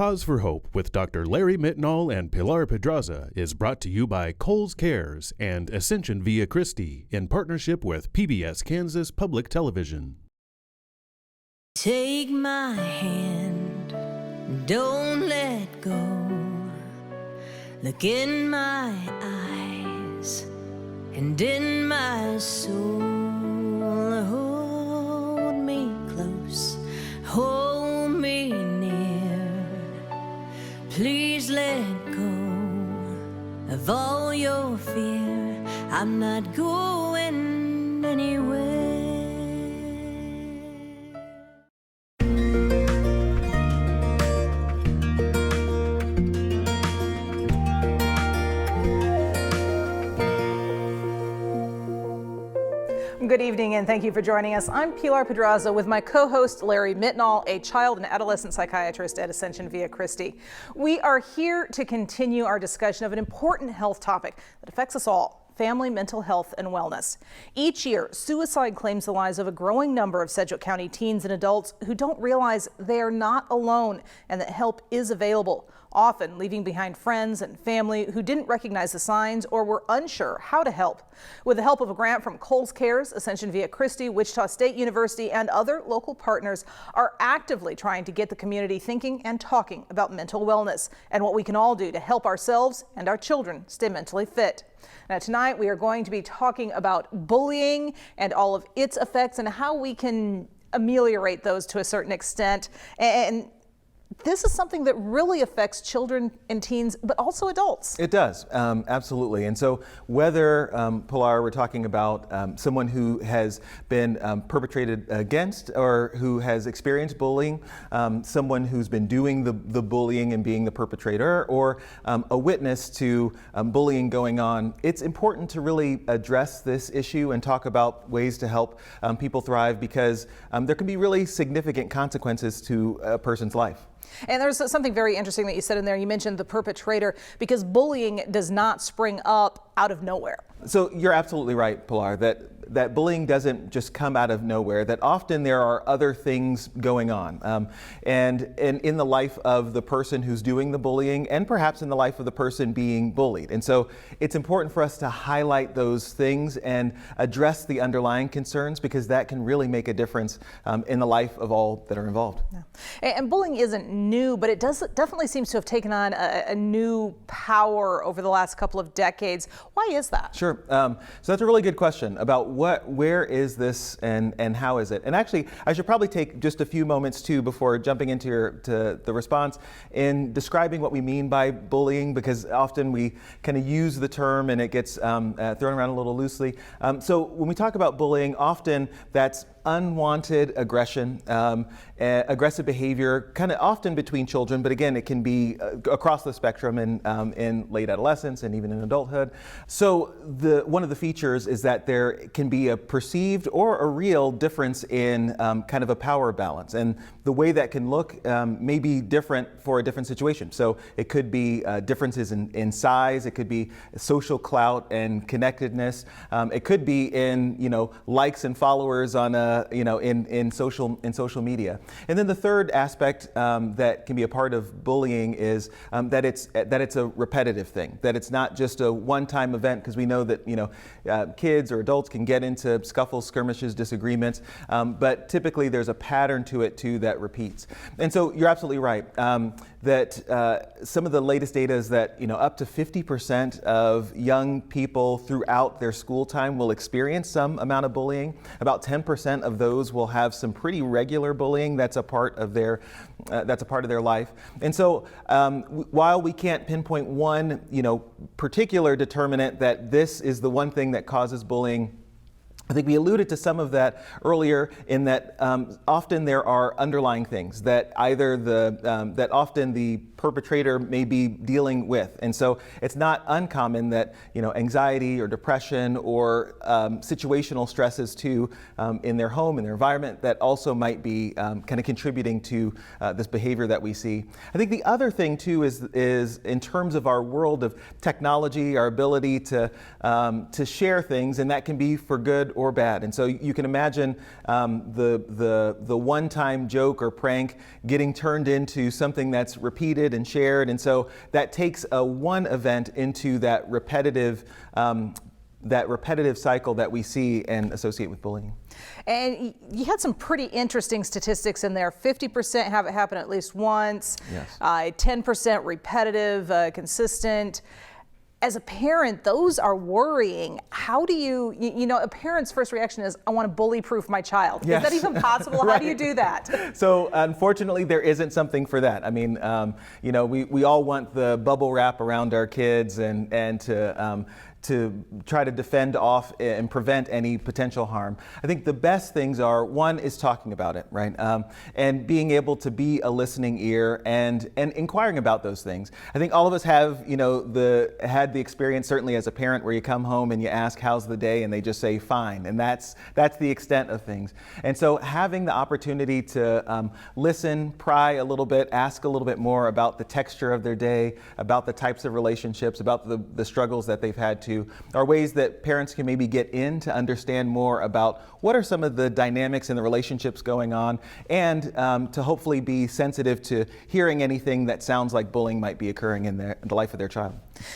Cause for Hope with Dr. Larry Mitnaul and Pilar Pedraza is brought to you by Kohl's Cares and Ascension Via Christi in partnership with PBS Kansas Public Television. Take my hand, don't let go. Look in my eyes and in my soul. Hold me close, hold me near. Please let go of all your fear. I'm not going anywhere. Good evening and thank you for joining us. I'm Pilar Pedraza with my co-host Larry Mitnaul, a child and adolescent psychiatrist at Ascension Via Christi. We are here to continue our discussion of an important health topic that affects us all: family, mental health, and wellness. Each year, suicide claims the lives of a growing number of Sedgwick County teens and adults who don't realize they are not alone and that help is available, often leaving behind friends and family who didn't recognize the signs or were unsure how to help. With the help of a grant from Kohl's Cares, Ascension Via Christi, Wichita State University, and other local partners are actively trying to get the community thinking and talking about mental wellness and what we can all do to help ourselves and our children stay mentally fit. Now, tonight we are going to be talking about bullying and all of its effects and how we can ameliorate those to a certain extent. And this is something that really affects children and teens, but also adults. It does, absolutely. And so whether, Pilar, we're talking about someone who has been perpetrated against or who has experienced bullying, someone who's been doing the bullying and being the perpetrator, or a witness to bullying going on, it's important to really address this issue and talk about ways to help people thrive, because there can be really significant consequences to a person's life. And there's something very interesting that you said in there. You mentioned the perpetrator, because bullying does not spring up out of nowhere. So you're absolutely right, Pilar, that bullying doesn't just come out of nowhere, that often there are other things going on. And in the life of the person who's doing the bullying, and perhaps in the life of the person being bullied. And so it's important for us to highlight those things and address the underlying concerns, because that can really make a difference in the life of all that are involved. Yeah. And bullying isn't new, but it definitely seems to have taken on a new power over the last couple of decades. Why is that? Sure. So that's a really good question about where is this and how is it? And actually, I should probably take just a few moments too before jumping into the response in describing what we mean by bullying, because often we kind of use the term and it gets thrown around a little loosely. So when we talk about bullying, often that's unwanted aggression, aggressive behavior, kind of often between children, but again, it can be across the spectrum in late adolescence and even in adulthood. So one of the features is that there can be a perceived or a real difference in kind of a power balance, and the way that can look may be different for a different situation. So it could be differences in size, it could be social clout and connectedness, it could be in likes and followers on in social media. And then the third aspect that can be a part of bullying is that it's a repetitive thing, that it's not just a one-time event, because we know that kids or adults can get into scuffles, skirmishes, disagreements, but typically there's a pattern to it too that repeats. And so you're absolutely right that some of the latest data is that up to 50% of young people throughout their school time will experience some amount of bullying. About 10% of those will have some pretty regular bullying that's a part of their life. And so while we can't pinpoint one particular determinant that this is the one thing that causes bullying, I think we alluded to some of that earlier in that often there are underlying things that either that often the perpetrator may be dealing with. And so it's not uncommon that anxiety or depression or situational stresses too in their home, in their environment, that also might be kind of contributing to this behavior that we see. I think the other thing too is in terms of our world of technology, our ability to share things, and that can be for good or bad. And so you can imagine the one-time joke or prank getting turned into something that's repeated and shared. And so that takes one event into that repetitive cycle that we see and associate with bullying. And you had some pretty interesting statistics in there. 50% have it happen at least once. Yes. 10% repetitive, consistent. As a parent, those are worrying. How do you know, a parent's first reaction is, I want to bully-proof my child. Yes. Is that even possible? How do you do that? So unfortunately, there isn't something for that. I mean, you know, we all want the bubble wrap around our kids and to try to defend off and prevent any potential harm. I think the best things are, one is talking about it, right? And being able to be a listening ear and inquiring about those things. I think all of us have, you know, had the experience, certainly as a parent, where you come home and you ask, how's the day? And they just say, fine. And that's the extent of things. And so having the opportunity to listen, pry a little bit, ask a little bit more about the texture of their day, about the types of relationships, about the struggles that they've had to, are ways that parents can maybe get in to understand more about what are some of the dynamics and the relationships going on, and to hopefully be sensitive to hearing anything that sounds like bullying might be occurring in the life of their child.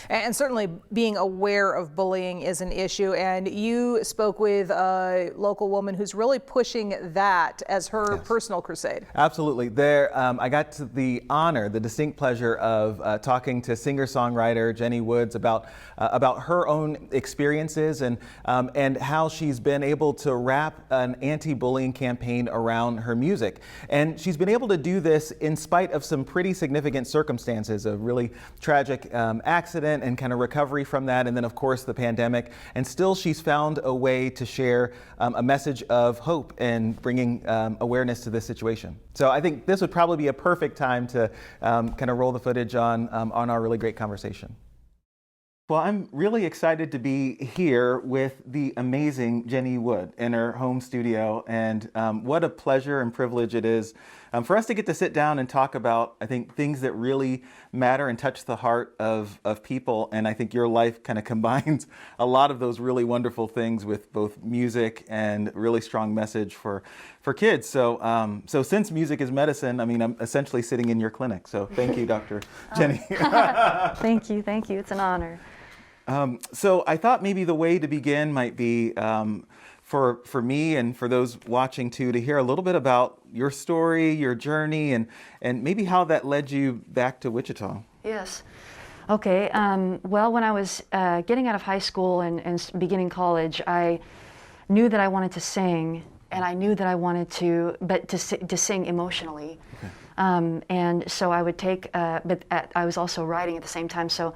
And certainly being aware of bullying is an issue, and you spoke with a local woman who's really pushing that as her personal crusade. Absolutely. I got to the distinct pleasure of talking to singer-songwriter Jenny Woods about her own experiences and how she's been able to wrap an anti-bullying campaign around her music. And she's been able to do this in spite of some pretty significant circumstances, a really tragic accident and kind of recovery from that, and then of course the pandemic. And still she's found a way to share a message of hope and bringing awareness to this situation. So I think this would probably be a perfect time to kind of roll the footage on our really great conversation. Well, I'm really excited to be here with the amazing Jenny Wood in her home studio, and what a pleasure and privilege it is for us to get to sit down and talk about, I think, things that really matter and touch the heart of people. And I think your life kind of combines a lot of those really wonderful things with both music and really strong message for kids. So since music is medicine, I mean, I'm essentially sitting in your clinic. So thank you, Dr. Jenny. Thank you. It's an honor. So I thought maybe the way to begin might be for me and for those watching too, to hear a little bit about your story, your journey, and maybe how that led you back to Wichita. Yes. Okay. Well, when I was getting out of high school and beginning college, I knew that I wanted to sing, and I knew that I wanted to sing emotionally. Okay. And so I would take, I was also writing at the same time. So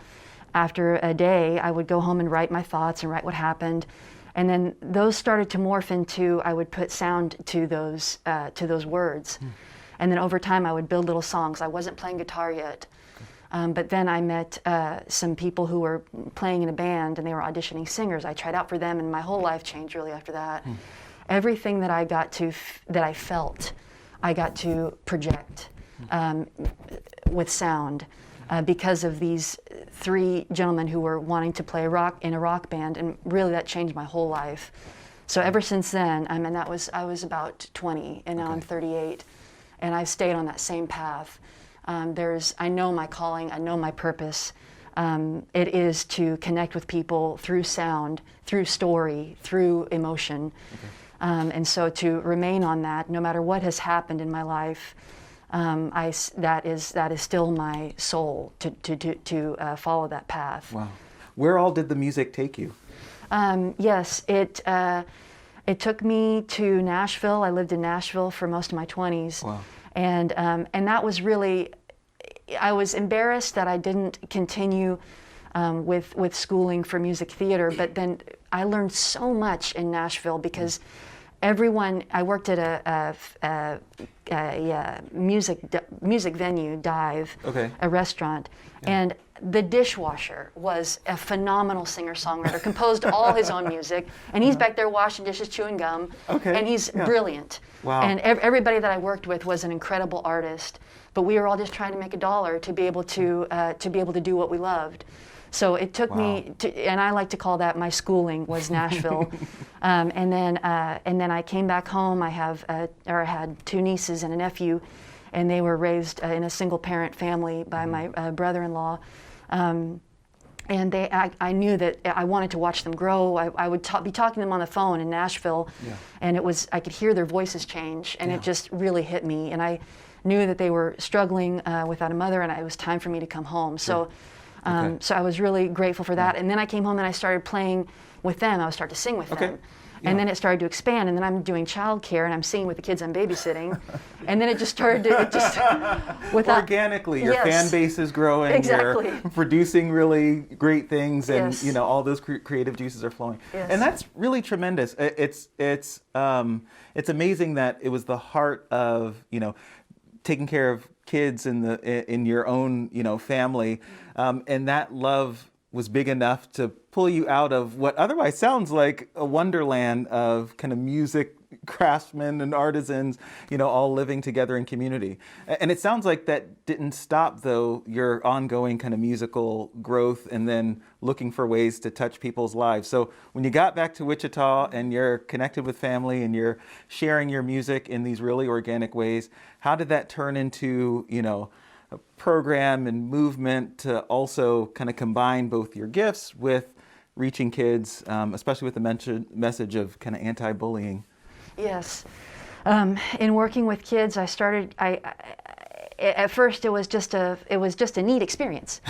after a day, I would go home and write my thoughts and write what happened. And then those started to morph into, I would put sound to those words. And then over time, I would build little songs. I wasn't playing guitar yet. But then I met some people who were playing in a band, and they were auditioning singers. I tried out for them, and my whole life changed really after that. Everything that I got to, that I felt, I got to project with sound. Because of these three gentlemen who were wanting to play in a rock band, and really that changed my whole life. So ever since then, I mean, I was about 20, and now I'm 38, and I've stayed on that same path. I know my calling, I know my purpose. It is to connect with people through sound, through story, through emotion. And so to remain on that, no matter what has happened in my life, that is still my soul to follow that path. Wow. Where all did the music take you? Yes, it took me to Nashville. I lived in Nashville for most of my 20s. Wow. And that was really, I was embarrassed that I didn't continue with schooling for music theater, but then I learned so much in Nashville because I worked at a music venue, Dive, a restaurant, and the dishwasher was a phenomenal singer-songwriter, composed all his own music, and he's back there washing dishes, chewing gum, and he's brilliant. Wow. And everybody that I worked with was an incredible artist. but we were all just trying to make $1 to be able to do what we loved. So it took me to, and I like to call that my schooling was Nashville. And then I came back home. I had 2 nieces and a nephew, and they were raised in a single parent family by my brother-in-law. And I knew that I wanted to watch them grow. I would be talking to them on the phone in Nashville, and I could hear their voices change, and it just really hit me. And I knew that they were struggling without a mother, and it was time for me to come home. So I was really grateful for that. And then I came home and I started playing with them. I would start to sing with them. And then it started to expand, and then I'm doing childcare, and I'm singing with the kids I'm babysitting, and then it just started to, without, organically, your fan base is growing, exactly. You're producing really great things, and all those creative juices are flowing, and that's really tremendous. It's amazing that it was the heart of taking care of kids in your own family, and that love was big enough to pull you out of what otherwise sounds like a wonderland of kind of music craftsmen and artisans, all living together in community. And it sounds like that didn't stop, though, your ongoing kind of musical growth and then looking for ways to touch people's lives. So when you got back to Wichita and you're connected with family and you're sharing your music in these really organic ways, how did that turn into, a program and movement to also kind of combine both your gifts with reaching kids, especially with the message of kind of anti-bullying? Yes. In working with kids, I started, at first it was just a neat experience.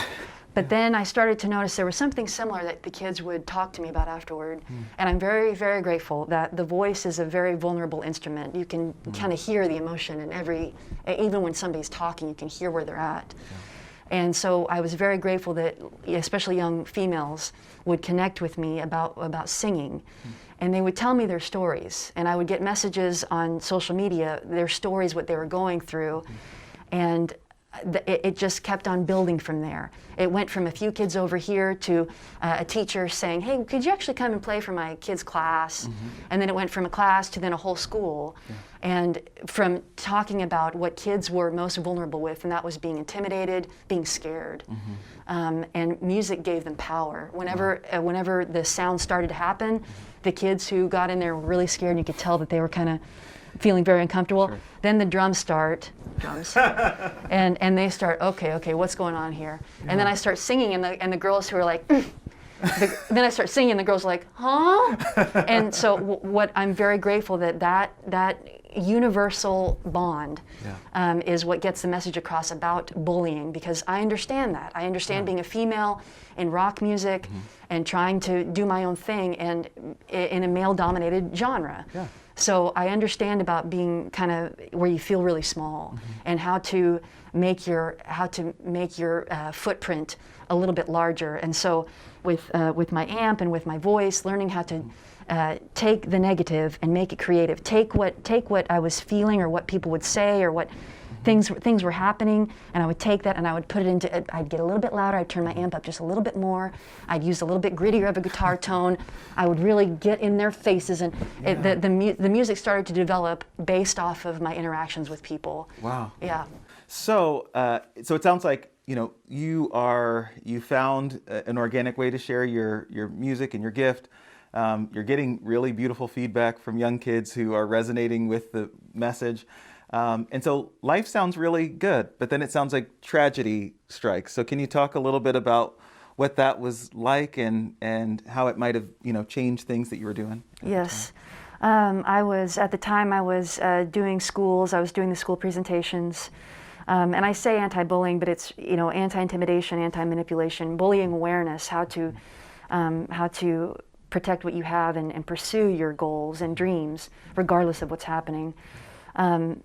But then I started to notice there was something similar that the kids would talk to me about afterward. And I'm very, very grateful that the voice is a very vulnerable instrument. You can kind of hear the emotion in even when somebody's talking, you can hear where they're at. And so I was very grateful that especially young females would connect with me about singing. And they would tell me their stories. And I would get messages on social media, their stories, what they were going through. And it just kept on building from there. It went from a few kids over here to a teacher saying, hey, could you actually come and play for my kids' class? And then it went from a class to then a whole school. And from talking about what kids were most vulnerable with, and that was being intimidated, being scared. And music gave them power. Whenever the sound started to happen, the kids who got in there were really scared, and you could tell that they were kind of feeling very uncomfortable. Then the drums, and they start, okay, what's going on here? And then I start singing, and the girls who are like, then I start singing, and the girls are like, huh? And so what I'm very grateful that universal bond is what gets the message across about bullying, because I understand that. I understand being a female in rock music and trying to do my own thing and in a male-dominated genre. So I understand about being kind of where you feel really small and how to make your footprint a little bit larger. And so with my amp and with my voice, learning how to take the negative and make it creative. Take what I was feeling or what people would say or what things were happening, and I would take that and I would put it into, I'd get a little bit louder, I'd turn my amp up just a little bit more, I'd use a little bit grittier of a guitar tone, I would really get in their faces, and the music started to develop based off of my interactions with people. Wow. Yeah. So it sounds like, you found an organic way to share your music and your gift. You're getting really beautiful feedback from young kids who are resonating with the message. And so life sounds really good, but then it sounds like tragedy strikes. So can you talk a little bit about what that was like and how it might have, changed things that you were doing? Yes. At the time I was doing schools. I was doing the school presentations. And I say anti-bullying, but it's, anti-intimidation, anti-manipulation, bullying awareness, how to protect what you have and pursue your goals and dreams, regardless of what's happening.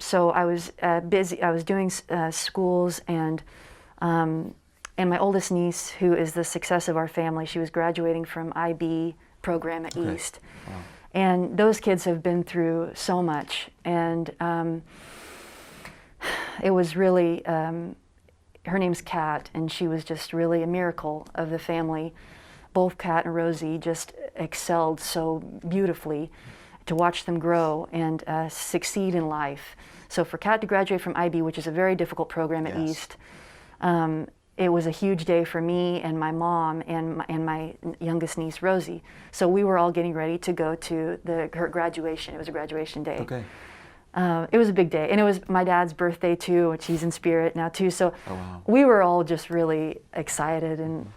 So I was busy. I was doing schools, and my oldest niece, who is the success of our family, she was graduating from IB program at East. Wow. And those kids have been through so much, and it was really, her name's Kat, and she was just really a miracle of the family. Both Kat and Rosie just excelled so beautifully, to watch them grow and succeed in life. So for Kat to graduate from IB, which is a very difficult program at East, it was a huge day for me and my mom and my youngest niece, Rosie. So we were all getting ready to go to her graduation. It was a graduation day. Okay. It was a big day, and it was my dad's birthday too, which he's in spirit now too. So Oh, wow. we were all just really excited, and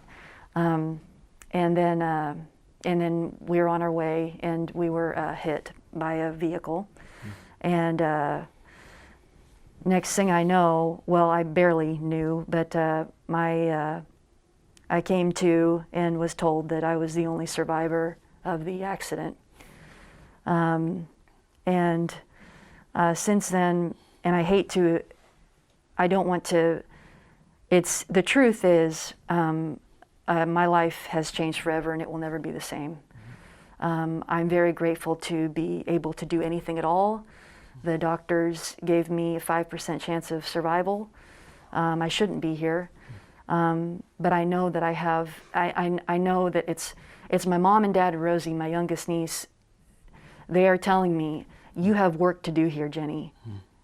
then we were on our way, and we were hit by a vehicle, and next thing I know, well, I barely knew, but I came to and was told that I was the only survivor of the accident, and since then, and I don't want to, the truth is, my life has changed forever and it will never be the same. I'm very grateful to be able to do anything at all. The doctors gave me a 5% chance of survival. I shouldn't be here, but I know that I know that it's my mom and dad and Rosie, my youngest niece. They are telling me, you have work to do here, Jenny.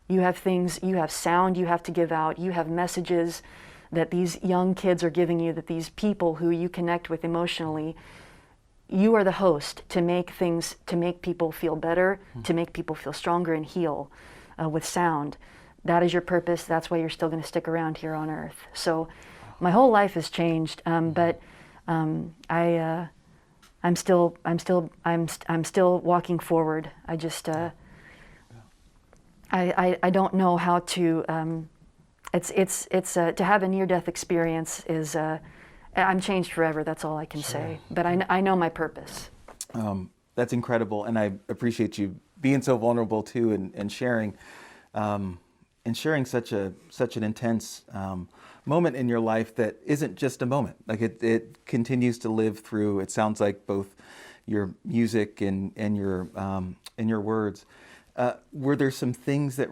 You have things, you have sound you have to give out, you have messages that these young kids are giving you, that these people who you connect with emotionally, you are the host to make people feel better, to make people feel stronger and heal with sound. That is your purpose. That's why you're still going to stick around here on earth. So my whole life has changed, but I'm still walking forward. I just I don't know how to. To have a near-death experience is. I'm changed forever. That's all I can say. But I know my purpose. That's incredible, and I appreciate you being so vulnerable too, and sharing such an intense moment in your life that isn't just a moment. Like it continues to live through. It sounds like both your music and your words. Were there some things that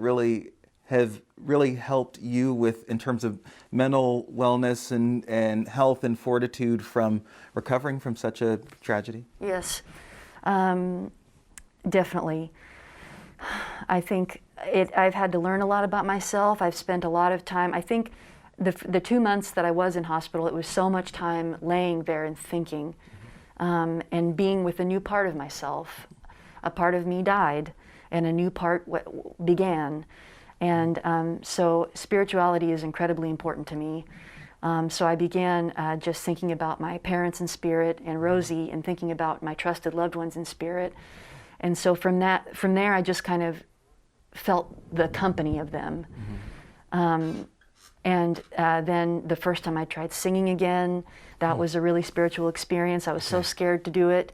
have really helped you with in terms of mental wellness and health and fortitude from recovering from such a tragedy? Yes, definitely. I think I've had to learn a lot about myself. I've spent a lot of time. I think the 2 months that I was in hospital, it was so much time laying there and thinking, and being with a new part of myself. A part of me died, and a new part began. And so spirituality is incredibly important to me. So I began just thinking about my parents in spirit and Rosie, and thinking about my trusted loved ones in spirit. And so from there, I just kind of felt the company of them. And then the first time I tried singing again, that was a really spiritual experience. I was so scared to do it,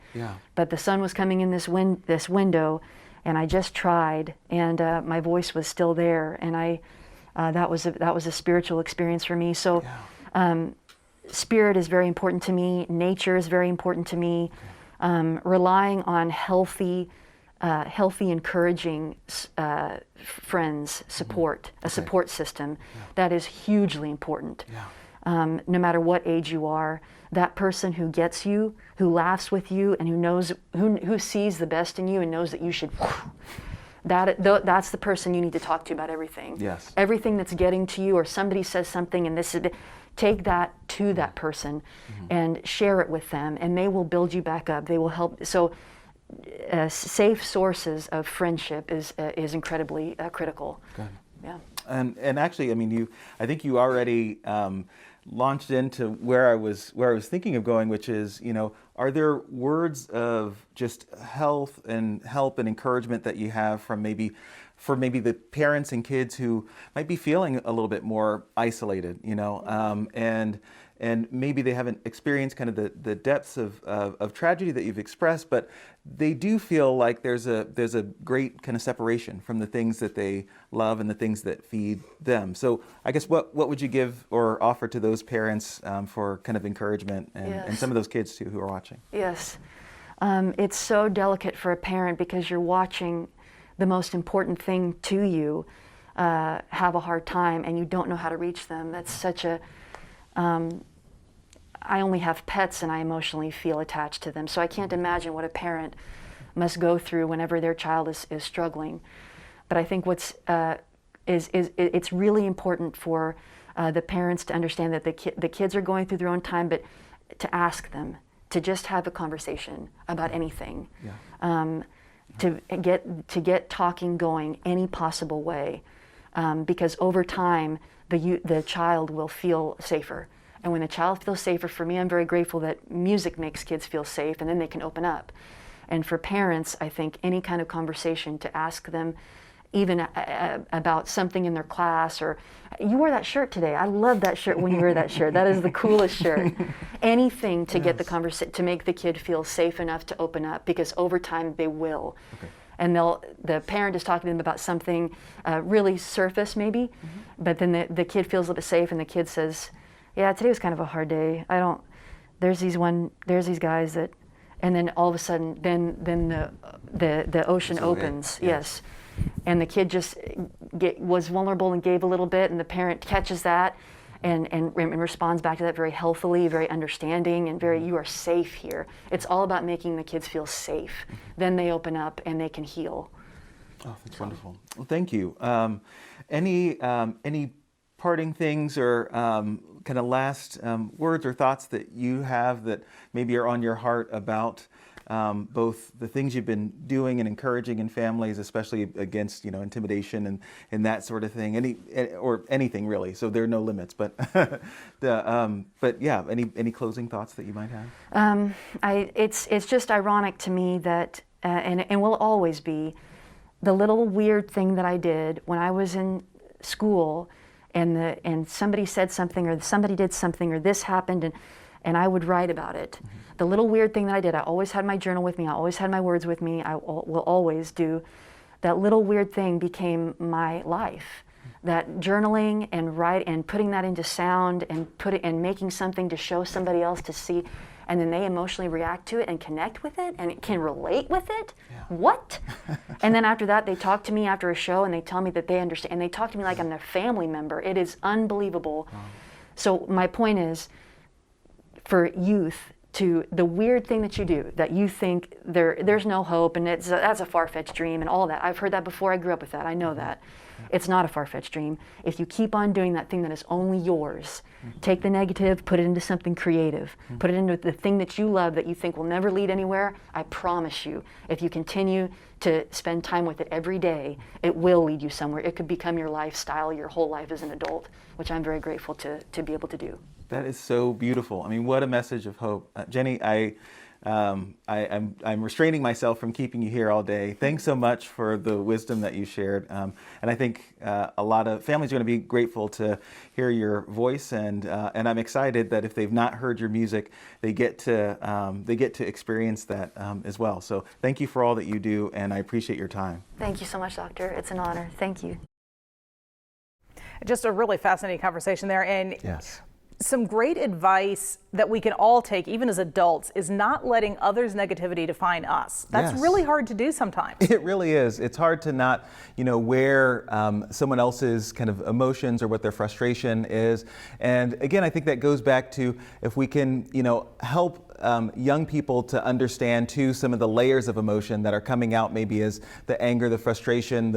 but the sun was coming in this window, and I just tried, and my voice was still there, and that was a spiritual experience for me. So, spirit is very important to me. Nature is very important to me. Relying on healthy, encouraging friends, support, a support system, that is hugely important. No matter what age you are, that person who gets you, who laughs with you, and who sees the best in you and knows that you should, that's the person you need to talk to about everything. Yes. Everything that's getting to you, or somebody says something and take that to that person and share it with them, and they will build you back up. They will help. So safe sources of friendship is incredibly critical. Good. Yeah. And actually, I mean, I think you already launched into where I was thinking of going, which is, are there words of just health and help and encouragement that you have for maybe the parents and kids who might be feeling a little bit more isolated, and maybe they haven't experienced kind of the depths of tragedy that you've expressed, but they do feel like there's a great kind of separation from the things that they love and the things that feed them. So I guess what would you give or offer to those parents for kind of encouragement and some of those kids too who are watching? Yes. It's so delicate for a parent, because you're watching the most important thing to you have a hard time, and you don't know how to reach them. That's such a I only have pets, and I emotionally feel attached to them, so I can't imagine what a parent must go through whenever their child is struggling. But I think what's it's really important for the parents to understand that the kids are going through their own time, but to ask them, to just have a conversation about anything, to get talking going any possible way, because over time the child will feel safer. And when the child feels safer, for me, I'm very grateful that music makes kids feel safe, and then they can open up. And for parents, I think any kind of conversation to ask them, even about something in their class, or you wore that shirt today. I love that shirt when you wear that shirt. That is the coolest shirt. Anything to get the conversation, to make the kid feel safe enough to open up, because over time they will. Okay. And the parent is talking to them about something really surface maybe, but then the kid feels a little bit safe, and the kid says, yeah, today was kind of a hard day. There's these guys that, and then all of a sudden, then the ocean opens. Yes. And the kid just was vulnerable and gave a little bit, and the parent catches that and responds back to that very healthily, very understanding, and very, you are safe here. It's all about making the kids feel safe. Then they open up and they can heal. Oh, that's wonderful. Well, thank you. Any parting things or kind of last words or thoughts that you have that maybe are on your heart about both the things you've been doing and encouraging in families, especially against intimidation and that sort of thing, or anything really? So there are no limits, but but yeah, any closing thoughts that you might have? It's just ironic to me that and will always be, the little weird thing that I did when I was in school, and somebody said something, or somebody did something, or this happened, and I would write about it. The little weird thing that I did, I always had my journal with me, I always had my words with me, I will always do. That little weird thing became my life. That journaling and putting that into sound and making something to show somebody else to see, and then they emotionally react to it and connect with it and can relate with it. Yeah. What? And then after that, they talk to me after a show and they tell me that they understand, and they talk to me like I'm their family member. It is unbelievable. Wow. So my point is, for youth, to the weird thing that you do, that you think there's no hope, and that's a far-fetched dream and all that. I've heard that before. I grew up with that. I know that. It's not a far-fetched dream. If you keep on doing that thing that is only yours, take the negative, put it into something creative, put it into the thing that you love that you think will never lead anywhere, I promise you, if you continue to spend time with it every day, it will lead you somewhere. It could become your lifestyle, your whole life as an adult, which I'm very grateful to be able to do. That is so beautiful. I mean, what a message of hope. Jenny, I'm restraining myself from keeping you here all day. Thanks so much for the wisdom that you shared. And I think a lot of families are going to be grateful to hear your voice. And I'm excited that if they've not heard your music, they get to experience that as well. So thank you for all that you do, and I appreciate your time. Thank you so much, Doctor. It's an honor. Thank you. Just a really fascinating conversation there. And yes. Some great advice that we can all take, even as adults, is not letting others' negativity define us. That's really hard to do sometimes. It really is. It's hard to not, wear someone else's kind of emotions or what their frustration is. And again, I think that goes back to, if we can, help young people to understand too some of the layers of emotion that are coming out, maybe as the anger, the frustration,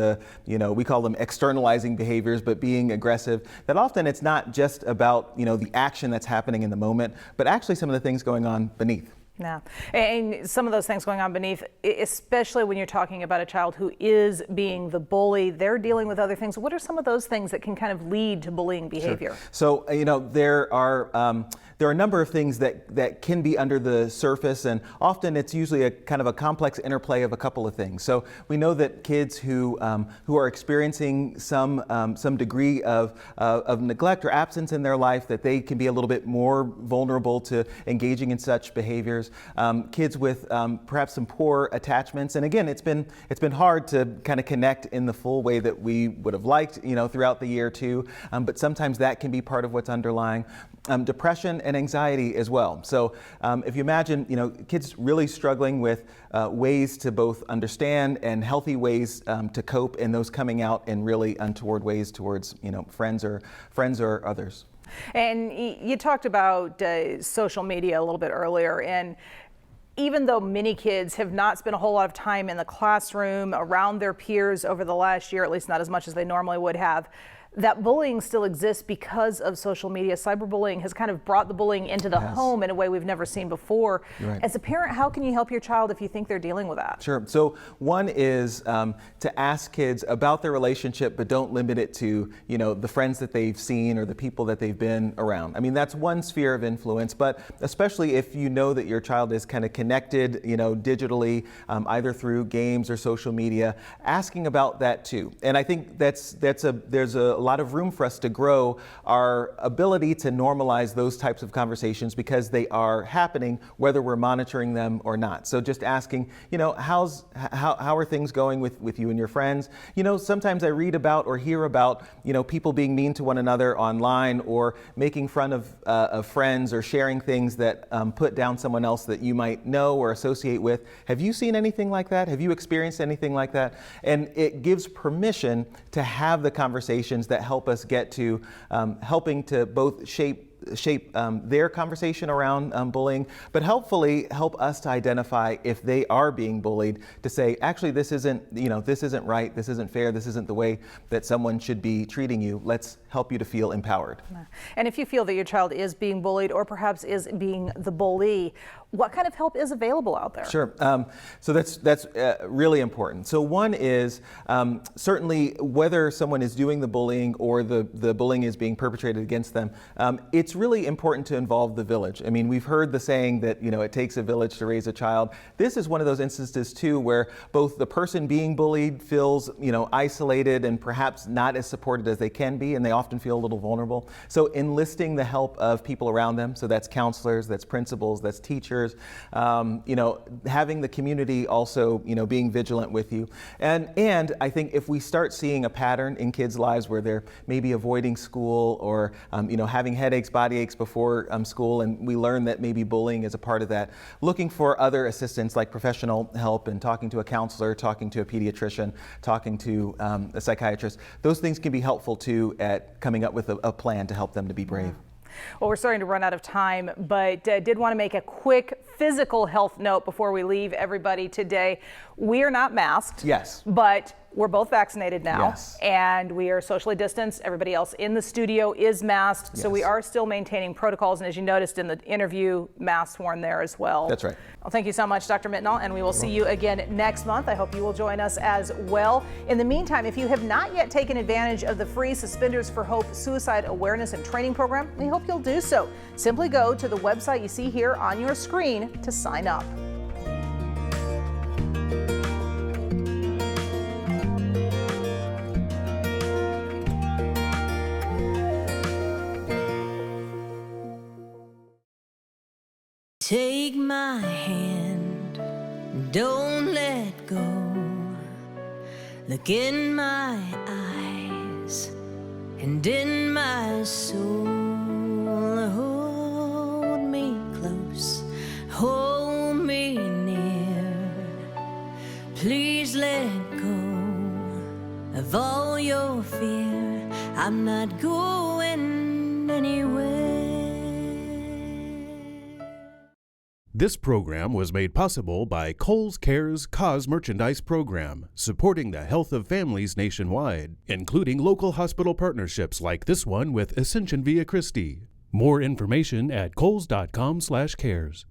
we call them externalizing behaviors, but being aggressive, that often it's not just about, the action that's happening in the moment, but actually some of the things going on beneath. Yeah, and some of those things going on beneath, especially when you're talking about a child who is being the bully, they're dealing with other things. What are some of those things that can kind of lead to bullying behavior? Sure. So, there are a number of things that can be under the surface, and often it's usually a kind of a complex interplay of a couple of things. So we know that kids who are experiencing some degree of neglect or absence in their life, that they can be a little bit more vulnerable to engaging in such behaviors. Kids with perhaps some poor attachments, and again, it's been hard to kind of connect in the full way that we would have liked, throughout the year too. But sometimes that can be part of what's underlying. Depression and anxiety as well. So if you imagine, kids really struggling with ways to both understand and healthy ways to cope, and those coming out in really untoward ways towards, friends or others. And you talked about social media a little bit earlier, and even though many kids have not spent a whole lot of time in the classroom around their peers over the last year, at least not as much as they normally would have, that bullying still exists because of social media. Cyberbullying has kind of brought the bullying into the home in a way we've never seen before. Right. As a parent, how can you help your child if you think they're dealing with that? Sure. So one is to ask kids about their relationship, but don't limit it to, the friends that they've seen or the people that they've been around. I mean, that's one sphere of influence, but especially if you know that your child is kind of connected, digitally, either through games or social media, asking about that too. And I think there's a lot of room for us to grow our ability to normalize those types of conversations because they are happening whether we're monitoring them or not. So just asking, how are things going with you and your friends? Sometimes I read about or hear about, people being mean to one another online or making fun of friends or sharing things that put down someone else that you might know or associate with. Have you seen anything like that? Have you experienced anything like that? And it gives permission to have the conversations that help us get to helping to both shape their conversation around bullying, but hopefully help us to identify if they are being bullied, to say, actually, this isn't right, this isn't fair, this isn't the way that someone should be treating you. Let's help you to feel empowered. And if you feel that your child is being bullied or perhaps is being the bully, what kind of help is available out there? Sure. So that's really important. So one is certainly whether someone is doing the bullying or the bullying is being perpetrated against them, it's really important to involve the village. I mean, we've heard the saying that, it takes a village to raise a child. This is one of those instances too where both the person being bullied feels, isolated and perhaps not as supported as they can be, and they often feel a little vulnerable. So enlisting the help of people around them, so that's counselors, that's principals, that's teachers, having the community also, being vigilant with you. And I think if we start seeing a pattern in kids' lives where they're maybe avoiding school or, having headaches, body aches before school, and we learn that maybe bullying is a part of that, looking for other assistance like professional help and talking to a counselor, talking to a pediatrician, talking to a psychiatrist, those things can be helpful too at coming up with a plan to help them to be brave. Well, we're starting to run out of time, but did want to make a quick physical health note before we leave everybody today. We are not masked. Yes. But we're both vaccinated now. Yes. And we are socially distanced. Everybody else in the studio is masked. Yes. So we are still maintaining protocols. And as you noticed in the interview, masks worn there as well. That's right. Well, thank you so much, Dr. Mitnaul, and we will see you again next month. I hope you will join us as well. In the meantime, if you have not yet taken advantage of the free Suspenders for Hope Suicide Awareness and Training Program, we hope you'll do so. Simply go to the website you see here on your screen to sign up. Take my hand, don't let go. Look in my eyes and in my soul. Hold me close, hold me near. Please let go of all your fear. I'm not going anywhere. This program was made possible by Kohl's Cares Cause Merchandise Program, supporting the health of families nationwide, including local hospital partnerships like this one with Ascension Via Christi. More information at kohls.com/cares.